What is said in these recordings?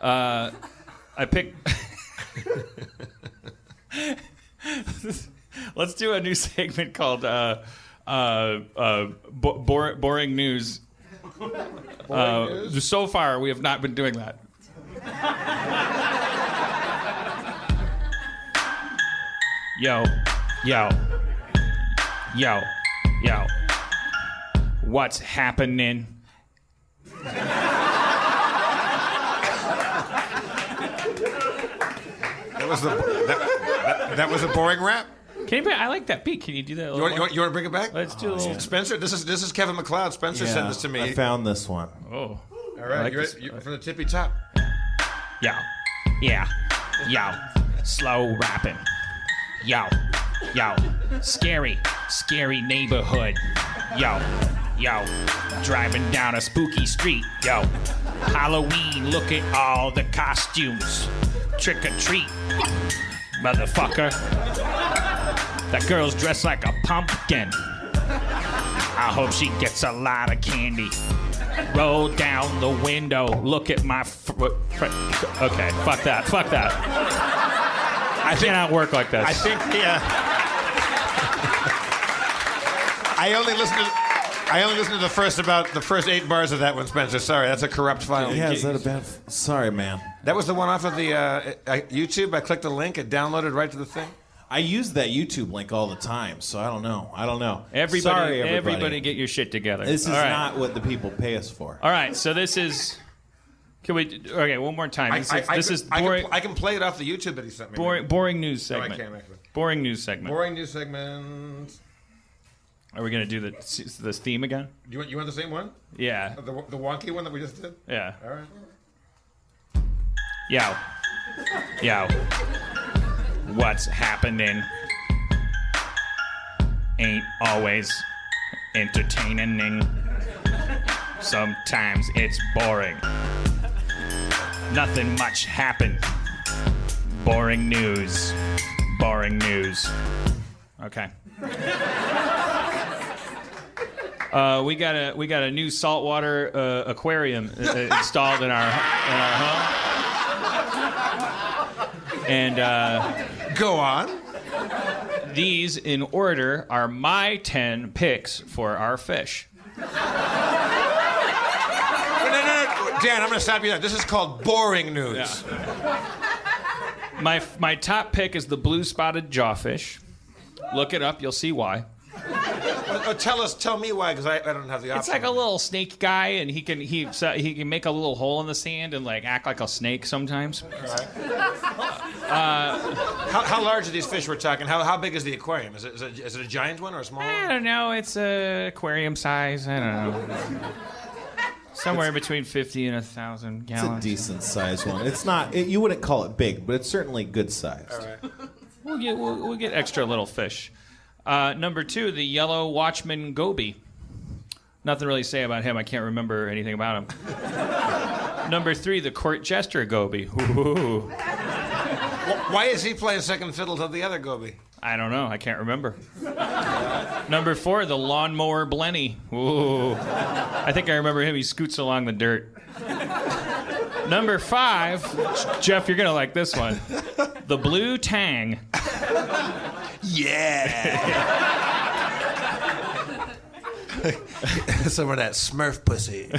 I picked. Let's do a new segment called Boring News. So far, we have not been doing that. Yo. What's happening? That was a boring rap. I like that beat. Can you do that? You want to bring it back? Let's do a little. Spencer, this is Kevin MacLeod. Spencer sent this to me. I found this one. Oh. All right, you're from the tippy top. Yo. Slow rapping. Yo. Scary neighborhood. Yo. Driving down a spooky street. Yo. Halloween, look at all the costumes. Trick or treat, motherfucker. That girl's dressed like a pumpkin. I hope she gets a lot of candy. Roll down the window, look at my okay, fuck that. I cannot work like this. I think I only listened to the first 8 bars of that one, Spencer. Sorry, that's a corrupt file. Yeah, is that a bad... Sorry, man. That was the one off of the YouTube. I clicked the link, it downloaded right to the thing. I use that YouTube link all the time, so I don't know. Everybody get your shit together. This is not what the people pay us for. All right, so this is... Can we... Okay, one more time. I can play it off the YouTube that he sent me. Boring news segment. No, I can't, actually. Boring news segment. Boring news segment. Are we going to do this theme again? You want the same one? Yeah. The wonky one that we just did? Yeah. All right. Yo. What's happening ain't always entertaining. Sometimes it's boring. Nothing much happened. Boring news. Okay. We got a new saltwater aquarium installed in our home. And go on. These in order are my 10 picks for our fish. No, Dan, I'm going to stop you there. This is called boring news. Yeah. My top pick is the blue spotted jawfish. Look it up, you'll see why. Tell me why, because I don't have the option. It's like a little snake guy, and he can make a little hole in the sand and like act like a snake sometimes. Right. How large are these fish we're talking? How big is the aquarium? Is it a giant one or a small one? I don't know. It's aquarium size. I don't know. Somewhere between 50 and 1,000 gallons. It's a decent size one. It's not. You wouldn't call it big, but it's certainly good sized. All right. We'll get extra little fish. Number 2, the yellow watchman goby. Nothing really to say about him. I can't remember anything about him. Number 3, the court jester goby. Ooh. Why is he playing second fiddle to the other goby? I don't know. I can't remember. Number 4, the lawnmower blenny. Ooh. I think I remember him. He scoots along the dirt. Number 5, Jeff, you're going to like this one. The blue tang. Yeah. Some of that Smurf pussy.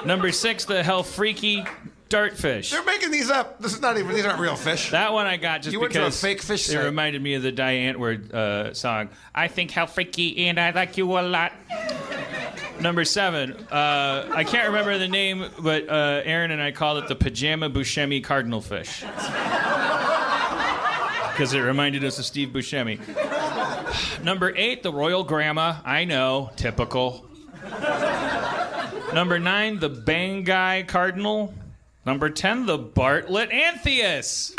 Number 6, the hell freaky dartfish. They're making these up. These aren't real fish. That one I got just you went to a because fake fish it site. reminded me of the Diane Antwoord song. I think hell freaky and I like you a lot. Number 7, I can't remember the name, but Aaron and I called it the pajama Buscemi cardinal fish. Because it reminded us of Steve Buscemi. Number 8, the royal grandma. I know, typical. Number 9, the Bangai cardinal. Number 10, the Bartlett Antheus.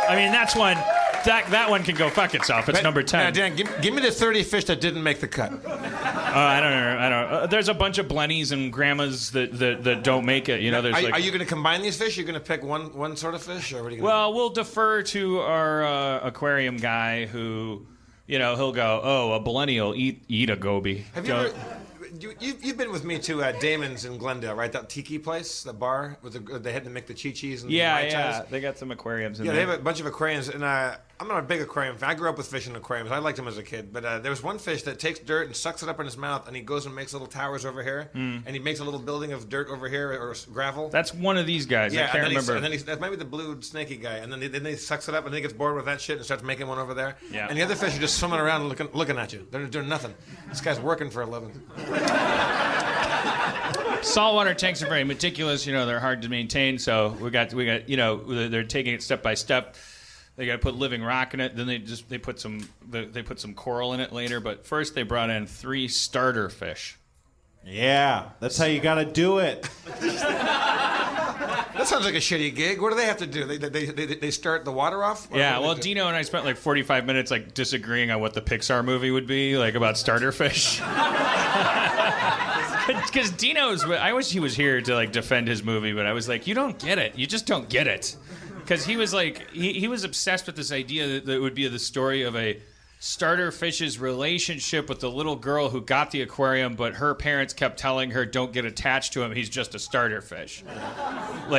I mean, that's one. That one can go fuck itself. It's number 10. Now, Dan, give me the 30 fish that didn't make the cut. I don't know. There's a bunch of blennies and grandmas that don't make it. You know, there's are you going to combine these fish? You're going to pick one sort of fish, or what are you going to do? Well, we'll defer to our aquarium guy who, he'll go, oh, a blenny will eat a goby. you've been with me to Damon's in Glendale, right? That tiki place, the bar with they had to make the chi-chis and Mai Tais. They got some aquariums in there. there. They have a bunch of aquariums, and I'm not a big aquarium fan. I grew up with fishing aquariums. I liked them as a kid, but there was one fish that takes dirt and sucks it up in his mouth, and he goes and makes little towers over here, and he makes a little building of dirt over here or gravel. That's one of these guys. Yeah, I can't remember. And then that might be the blue snaky guy, and then he sucks it up, and then he gets bored with that shit and starts making one over there. Yeah. And the other fish are just swimming around looking at you. They're doing nothing. This guy's working for a living. Saltwater tanks are very meticulous. They're hard to maintain. So we got. They're taking it step by step. They got to put living rock in it. Then they put some coral in it later. But first they brought in 3 starter fish. Yeah, that's how you got to do it. That sounds like a shitty gig. What do they have to do? They start the water off? Yeah, well, Dino and I spent like 45 minutes disagreeing on what the Pixar movie would be about starter fish. Because Dino's, I wish he was here to defend his movie, but I was like, you don't get it. You just don't get it. Because he was he was obsessed with this idea that it would be the story of a starter fish's relationship with the little girl who got the aquarium, but her parents kept telling her, don't get attached to him, he's just a starter fish.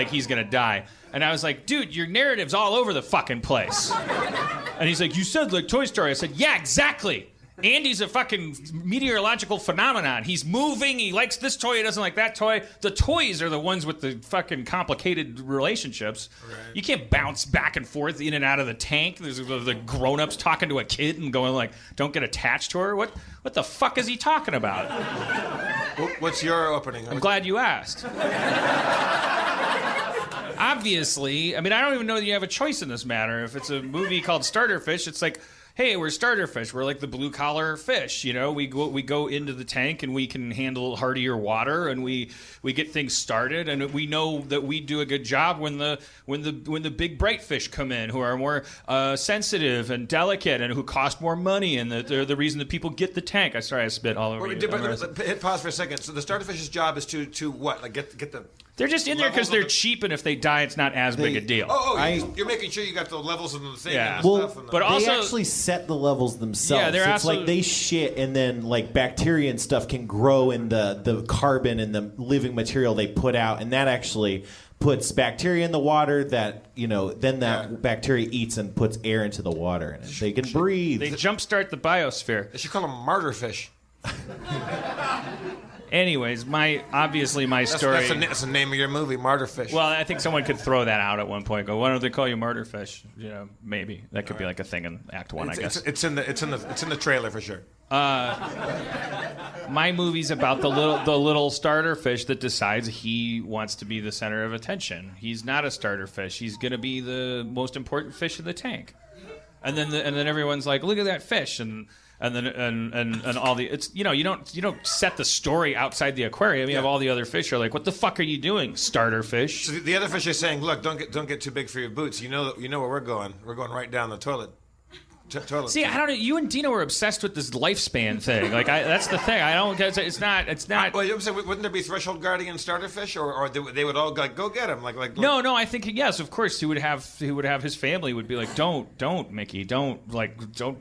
He's gonna die. And I was like, dude, your narrative's all over the fucking place. And he's like, you said Toy Story. I said, yeah, exactly. Andy's a fucking meteorological phenomenon. He's moving. He likes this toy. He doesn't like that toy. The toys are the ones with the fucking complicated relationships. Right. You can't bounce back and forth in and out of the tank. There's the grown-ups talking to a kid and going don't get attached to her. What the fuck is he talking about? What's your opening? I'm glad you asked. Obviously, I don't even know that you have a choice in this matter. If it's a movie called Starter Fish, it's hey, we're starter fish. We're like the blue collar fish. We go into the tank and we can handle hardier water and we get things started, and we know that we do a good job when the big bright fish come in, who are more sensitive and delicate and who cost more money, and they're the reason that people get the tank. I spit all over you. Hit pause for a second. So the starter fish's job is to what? Get the. They're just in there because they're cheap, and if they die, it's not as big a deal. You're making sure you got the levels of the thing. Yeah. And the stuff. But they also actually set the levels themselves. Yeah, they're it's they shit, and then bacteria and stuff can grow in the carbon and the living material they put out, and that actually puts bacteria in the water that then that bacteria eats and puts air into the water, and they can breathe. They jumpstart the biosphere. They should call them martyr fish. Anyways, my story. That's the name of your movie, Martyr Fish. Well, I think someone could throw that out at one point. Go, why don't they call you Martyr Fish? Maybe that could be a thing in Act 1. I guess it's in the trailer for sure. My movie's about the little starter fish that decides he wants to be the center of attention. He's not a starter fish. He's gonna be the most important fish in the tank. And then everyone's like, look at that fish, and all the you don't set the story outside the aquarium. You have all the other fish are like, what the fuck are you doing, starter fish? So the other fish are saying, look, don't get too big for your boots. You know where we're going. We're going right down the toilet. See, I don't know. You and Dino were obsessed with this lifespan thing. That's the thing. I don't. It's not. Well, you saying, wouldn't there be threshold guardian starter fish, or they would all go get him? No. I think yes, of course he would have his family would be like, don't Mickey, don't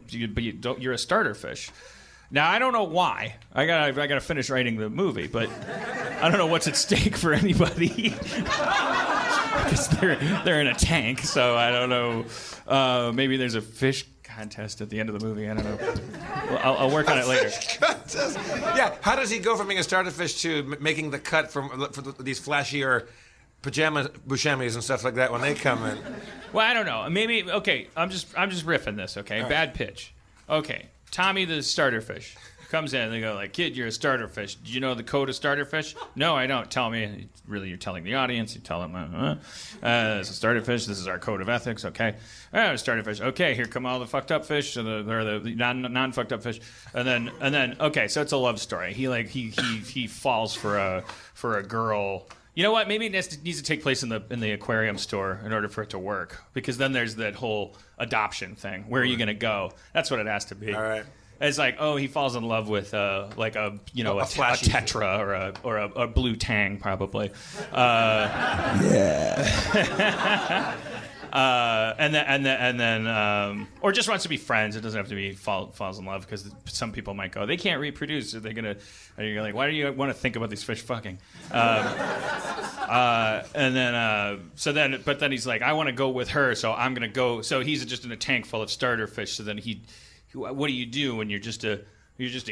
you're a starter fish. Now I don't know why. I gotta finish writing the movie, but I don't know what's at stake for anybody. Because they're in a tank, so I don't know. Maybe there's a fish contest at the end of the movie. I don't know. Well, I'll work on it later. Yeah. How does he go from being a starter fish to making the cut for these flashier pajama buscemi's and stuff like that when they come in? Well, I don't know. Maybe okay. I'm just riffing this. Okay, bad pitch. Okay, Tommy the starter fish comes in and they go kid, you're a starter fish. Do you know the code of starter fish? No, I don't. Tell me. Really, you're telling the audience. You tell them, it's a starter fish. This is our code of ethics. Okay, starter fish. Okay, here come all the fucked up fish, or the non fucked up fish, and then okay, so it's a love story. He falls for a girl. You know what? Maybe it needs to take place in the aquarium store in order for it to work, because then there's that whole adoption thing. Where are you going to go? That's what it has to be. All right. It's he falls in love with a tetra or a blue tang probably. Yeah. or just wants to be friends. It doesn't have to be falls in love, because some people might go, they can't reproduce. Are they gonna? And you're like, why do you want to think about these fish fucking? But then he's like, I want to go with her, so I'm gonna go. So he's just in a tank full of starter fish. So then what do you do when you're just a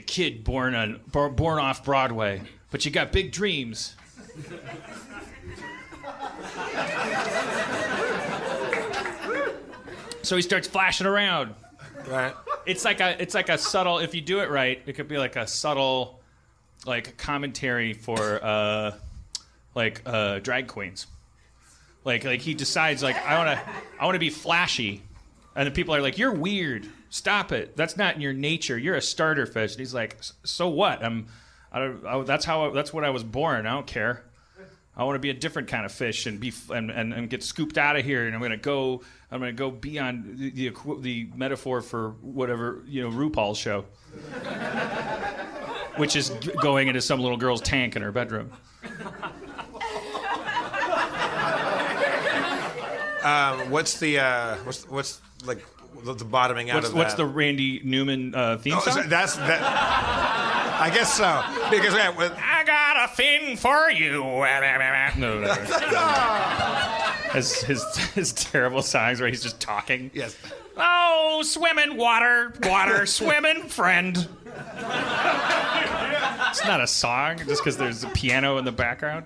kid born off Broadway, but you got big dreams? So he starts flashing around. Right. It's like a subtle. If you do it right, it could be like a subtle, like commentary for drag queens. Like he decides, like, I want to be flashy, and the people are like, you're weird. Stop it. That's not in your nature. You're a starter fish. And he's like, so what? That's what I was born. I don't care. I want to be a different kind of fish and get scooped out of here. And I'm gonna go beyond the metaphor for whatever, RuPaul's show, which is going into some little girl's tank in her bedroom. What's the bottoming out of that? What's the Randy Newman theme song? That's that. I guess so. Because I got a thing for you. No. His terrible songs where he's just talking. Yes. Oh, swimming, water, swimming, friend. It's not a song just because there's a piano in the background.